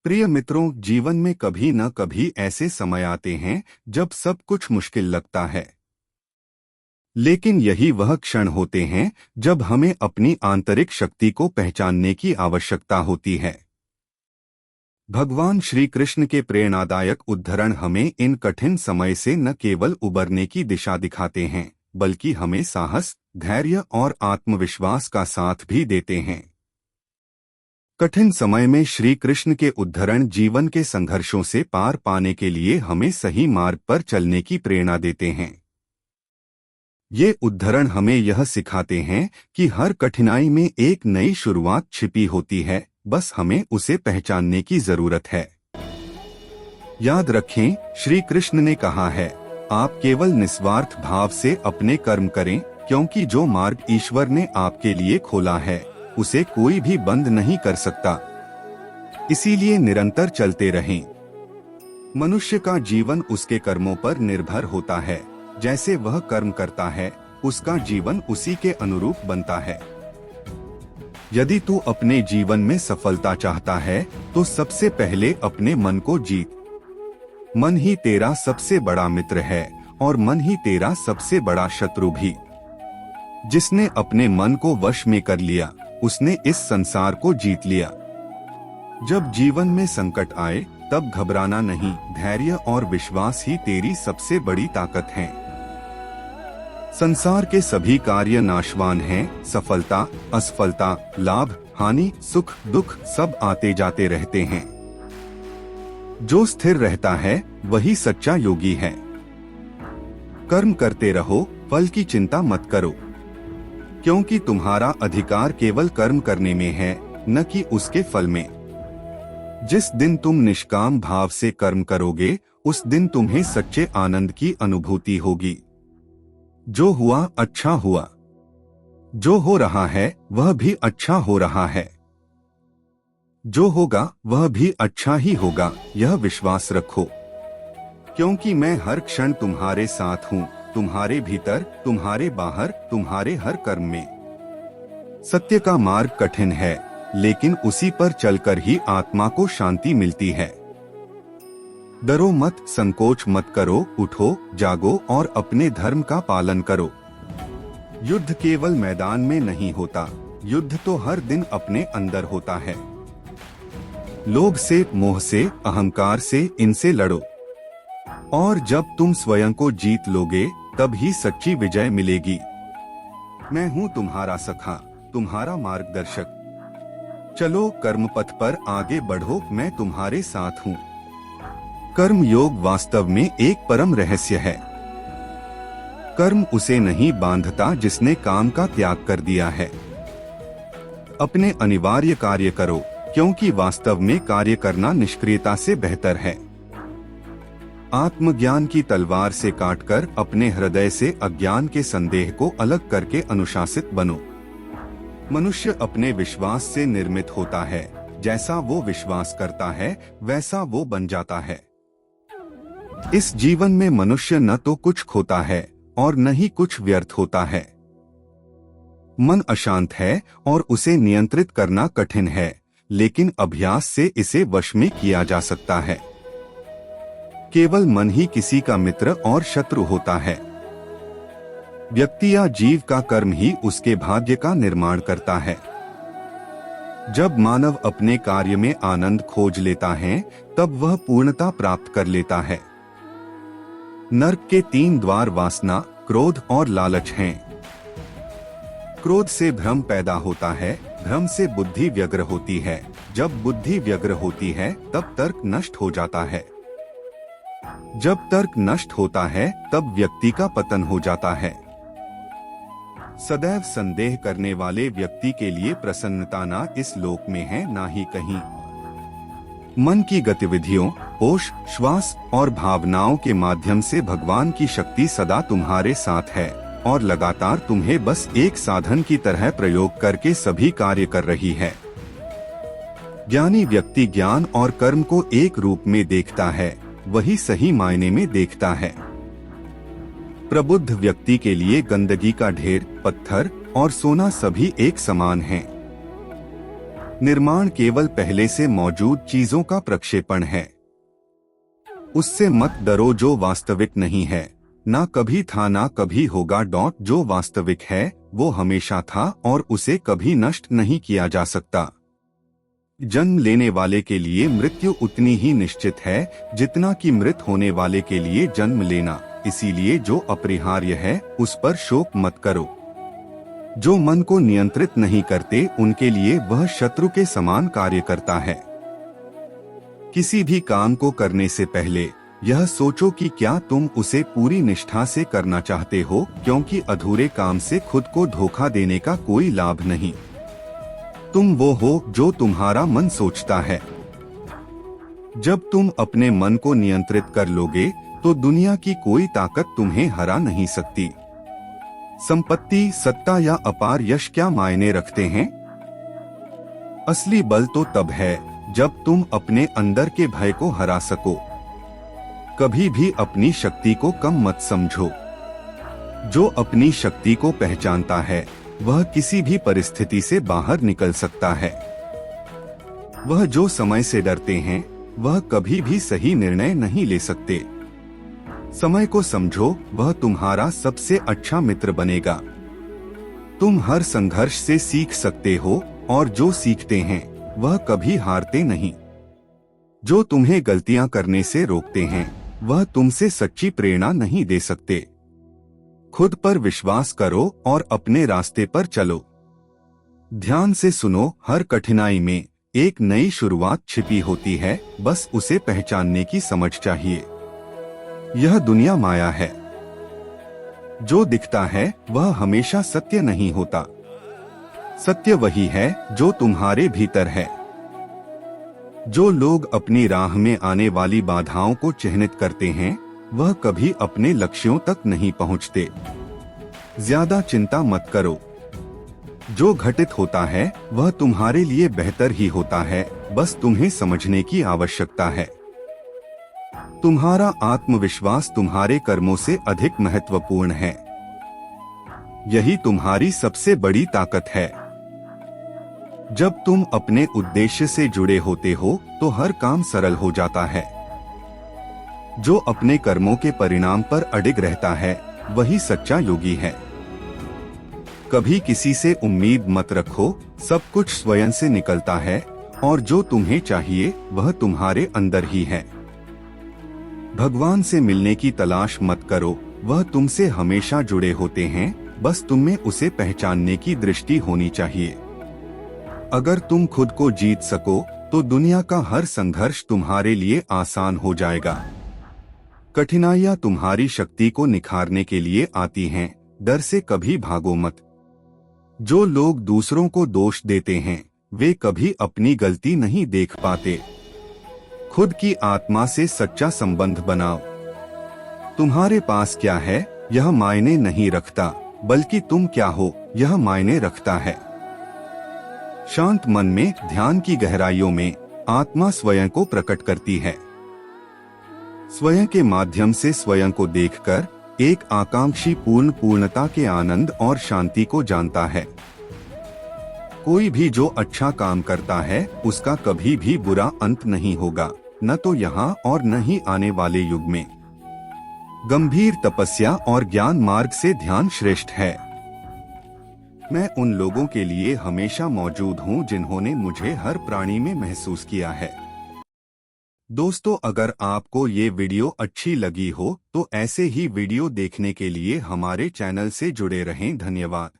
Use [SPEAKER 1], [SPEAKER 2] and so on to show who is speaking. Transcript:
[SPEAKER 1] प्रिय मित्रों, जीवन में कभी न कभी ऐसे समय आते हैं जब सब कुछ मुश्किल लगता है। लेकिन यही वह क्षण होते हैं जब हमें अपनी आंतरिक शक्ति को पहचानने की आवश्यकता होती है। भगवान श्री कृष्ण के प्रेरणादायक उद्धरण हमें इन कठिन समय से न केवल उबरने की दिशा दिखाते हैं, बल्कि हमें साहस, धैर्य और आत्मविश्वास का साथ भी देते हैं। कठिन समय में श्री कृष्ण के उद्धरण जीवन के संघर्षों से पार पाने के लिए हमें सही मार्ग पर चलने की प्रेरणा देते हैं। ये उद्धरण हमें यह सिखाते हैं कि हर कठिनाई में एक नई शुरुआत छिपी होती है, बस हमें उसे पहचानने की जरूरत है। याद रखें, श्री कृष्ण ने कहा है, आप केवल निस्वार्थ भाव से अपने कर्म करें, क्योंकि जो मार्ग ईश्वर ने आपके लिए खोला है उसे कोई भी बंद नहीं कर सकता। इसीलिए निरंतर चलते रहें। मनुष्य का जीवन उसके कर्मों पर निर्भर होता है। जैसे वह कर्म करता है, उसका जीवन उसी के अनुरूप बनता है। यदि तू अपने जीवन में सफलता चाहता है तो सबसे पहले अपने मन को जीत। मन ही तेरा सबसे बड़ा मित्र है और मन ही तेरा सबसे बड़ा शत्रु भी। जिसने अपने मन को वश में कर लिया, उसने इस संसार को जीत लिया। जब जीवन में संकट आए तब घबराना नहीं, धैर्य और विश्वास ही तेरी सबसे बड़ी ताकत है। संसार के सभी कार्य नाशवान हैं, सफलता, असफलता, लाभ, हानि, सुख, दुख सब आते जाते रहते हैं। जो स्थिर रहता है वही सच्चा योगी है। कर्म करते रहो, फल की चिंता मत करो, क्योंकि तुम्हारा अधिकार केवल कर्म करने में है, न कि उसके फल में। जिस दिन तुम निष्काम भाव से कर्म करोगे, उस दिन तुम्हें सच्चे आनंद की अनुभूति होगी। जो हुआ अच्छा हुआ, जो हो रहा है वह भी अच्छा हो रहा है, जो होगा वह भी अच्छा ही होगा, यह विश्वास रखो। क्योंकि मैं हर क्षण तुम्हारे साथ हूँ, तुम्हारे भीतर, तुम्हारे बाहर, तुम्हारे हर कर्म में। सत्य का मार्ग कठिन है, लेकिन उसी पर चलकर ही आत्मा को शांति मिलती है। डरो मत, संकोच मत करो, उठो, जागो और अपने धर्म का पालन करो। युद्ध केवल मैदान में नहीं होता, युद्ध तो हर दिन अपने अंदर होता है। लोभ से, मोह से, अहंकार से, इनसे लड़ो। और जब तुम स्वयं को जीत लोगे, तब ही सच्ची विजय मिलेगी। मैं हूँ तुम्हारा सखा, तुम्हारा मार्गदर्शक। चलो कर्म पथ पर आगे बढ़ो, मैं तुम्हारे साथ हूँ। कर्म योग वास्तव में एक परम रहस्य है। कर्म उसे नहीं बांधता जिसने काम का त्याग कर दिया है। अपने अनिवार्य कार्य करो, क्योंकि वास्तव में कार्य करना निष्क्रियता से बेहतर है। आत्मज्ञान की तलवार से काटकर अपने हृदय से अज्ञान के संदेह को अलग करके अनुशासित बनो। मनुष्य अपने विश्वास से निर्मित होता है। जैसा वो विश्वास करता है वैसा वो बन जाता है। इस जीवन में मनुष्य न तो कुछ खोता है और न ही कुछ व्यर्थ होता है। मन अशांत है और उसे नियंत्रित करना कठिन है, लेकिन अभ्यास से इसे वश में किया जा सकता है। केवल मन ही किसी का मित्र और शत्रु होता है। व्यक्ति या जीव का कर्म ही उसके भाग्य का निर्माण करता है। जब मानव अपने कार्य में आनंद खोज लेता है, तब वह पूर्णता प्राप्त कर लेता है। नरक के 3 द्वार वासना, क्रोध और लालच हैं। क्रोध से भ्रम पैदा होता है, भ्रम से बुद्धि व्यग्र होती है, जब बुद्धि व्यग्र होती है तब तर्क नष्ट हो जाता है। जब तर्क नष्ट होता है तब व्यक्ति का पतन हो जाता है। सदैव संदेह करने वाले व्यक्ति के लिए प्रसन्नता ना इस लोक में है ना ही कहीं। मन की गतिविधियों, होश, श्वास और भावनाओं के माध्यम से भगवान की शक्ति सदा तुम्हारे साथ है और लगातार तुम्हें बस एक साधन की तरह प्रयोग करके सभी कार्य कर रही है। ज्ञानी व्यक्ति ज्ञान और कर्म को एक रूप में देखता है, वही सही मायने में देखता है। प्रबुद्ध व्यक्ति के लिए गंदगी का ढेर, पत्थर और सोना सभी एक समान हैं। निर्माण केवल पहले से मौजूद चीजों का प्रक्षेपण है। उससे मत डरो जो वास्तविक नहीं है। ना कभी था ना कभी होगा। जो वास्तविक है वो हमेशा था और उसे कभी नष्ट नहीं किया जा सकता। जन्म लेने वाले के लिए मृत्यु उतनी ही निश्चित है जितना कि मृत होने वाले के लिए जन्म लेना। इसीलिए जो अपरिहार्य है उस पर शोक मत करो। जो मन को नियंत्रित नहीं करते उनके लिए वह शत्रु के समान कार्य करता है। किसी भी काम को करने से पहले यह सोचो कि क्या तुम उसे पूरी निष्ठा से करना चाहते हो, क्योंकि अधूरे काम से खुद को धोखा देने का कोई लाभ नहीं। तुम वो हो जो तुम्हारा मन सोचता है। जब तुम अपने मन को नियंत्रित कर लोगे तो दुनिया की कोई ताकत तुम्हें हरा नहीं सकती। संपत्ति, सत्ता या अपार यश क्या मायने रखते हैं? असली बल तो तब है जब तुम अपने अंदर के भय को हरा सको। कभी भी अपनी शक्ति को कम मत समझो। जो अपनी शक्ति को पहचानता है वह किसी भी परिस्थिति से बाहर निकल सकता है। वह जो समय से डरते हैं वह कभी भी सही निर्णय नहीं ले सकते। समय को समझो, वह तुम्हारा सबसे अच्छा मित्र बनेगा। तुम हर संघर्ष से सीख सकते हो और जो सीखते हैं वह कभी हारते नहीं। जो तुम्हें गलतियां करने से रोकते हैं वह तुमसे सच्ची प्रेरणा नहीं दे सकते। खुद पर विश्वास करो और अपने रास्ते पर चलो। ध्यान से सुनो, हर कठिनाई में एक नई शुरुआत छिपी होती है, बस उसे पहचानने की समझ चाहिए। यह दुनिया माया है। जो दिखता है वह हमेशा सत्य नहीं होता। सत्य वही है जो तुम्हारे भीतर है। जो लोग अपनी राह में आने वाली बाधाओं को चिह्नित करते हैं वह कभी अपने लक्ष्यों तक नहीं पहुंचते। ज्यादा चिंता मत करो। जो घटित होता है वह तुम्हारे लिए बेहतर ही होता है, बस तुम्हें समझने की आवश्यकता है। तुम्हारा आत्मविश्वास तुम्हारे कर्मों से अधिक महत्वपूर्ण है। यही तुम्हारी सबसे बड़ी ताकत है। जब तुम अपने उद्देश्य से जुड़े होते हो तो हर काम सरल हो जाता है। जो अपने कर्मों के परिणाम पर अडिग रहता है वही सच्चा योगी है। कभी किसी से उम्मीद मत रखो, सब कुछ स्वयं से निकलता है और जो तुम्हें चाहिए वह तुम्हारे अंदर ही है। भगवान से मिलने की तलाश मत करो, वह तुमसे हमेशा जुड़े होते हैं, बस तुम्हें उसे पहचानने की दृष्टि होनी चाहिए। अगर तुम खुद को जीत सको तो दुनिया का हर संघर्ष तुम्हारे लिए आसान हो जाएगा। कठिनाइयां तुम्हारी शक्ति को निखारने के लिए आती हैं, डर से कभी भागो मत। जो लोग दूसरों को दोष देते हैं वे कभी अपनी गलती नहीं देख पाते। खुद की आत्मा से सच्चा संबंध बनाओ। तुम्हारे पास क्या है यह मायने नहीं रखता, बल्कि तुम क्या हो यह मायने रखता है। शांत मन में, ध्यान की गहराइयों में आत्मा स्वयं को प्रकट करती है। स्वयं के माध्यम से स्वयं को देखकर एक आकांक्षी पूर्णता के आनंद और शांति को जानता है। कोई भी जो अच्छा काम करता है उसका कभी भी बुरा अंत नहीं होगा, न तो यहाँ और न ही आने वाले युग में। गंभीर तपस्या और ज्ञान मार्ग से ध्यान श्रेष्ठ है। मैं उन लोगों के लिए हमेशा मौजूद हूँ जिन्होंने मुझे हर प्राणी में महसूस किया है। दोस्तों, अगर आपको ये वीडियो अच्छी लगी हो तो ऐसे ही वीडियो देखने के लिए हमारे चैनल से जुड़े रहें। धन्यवाद।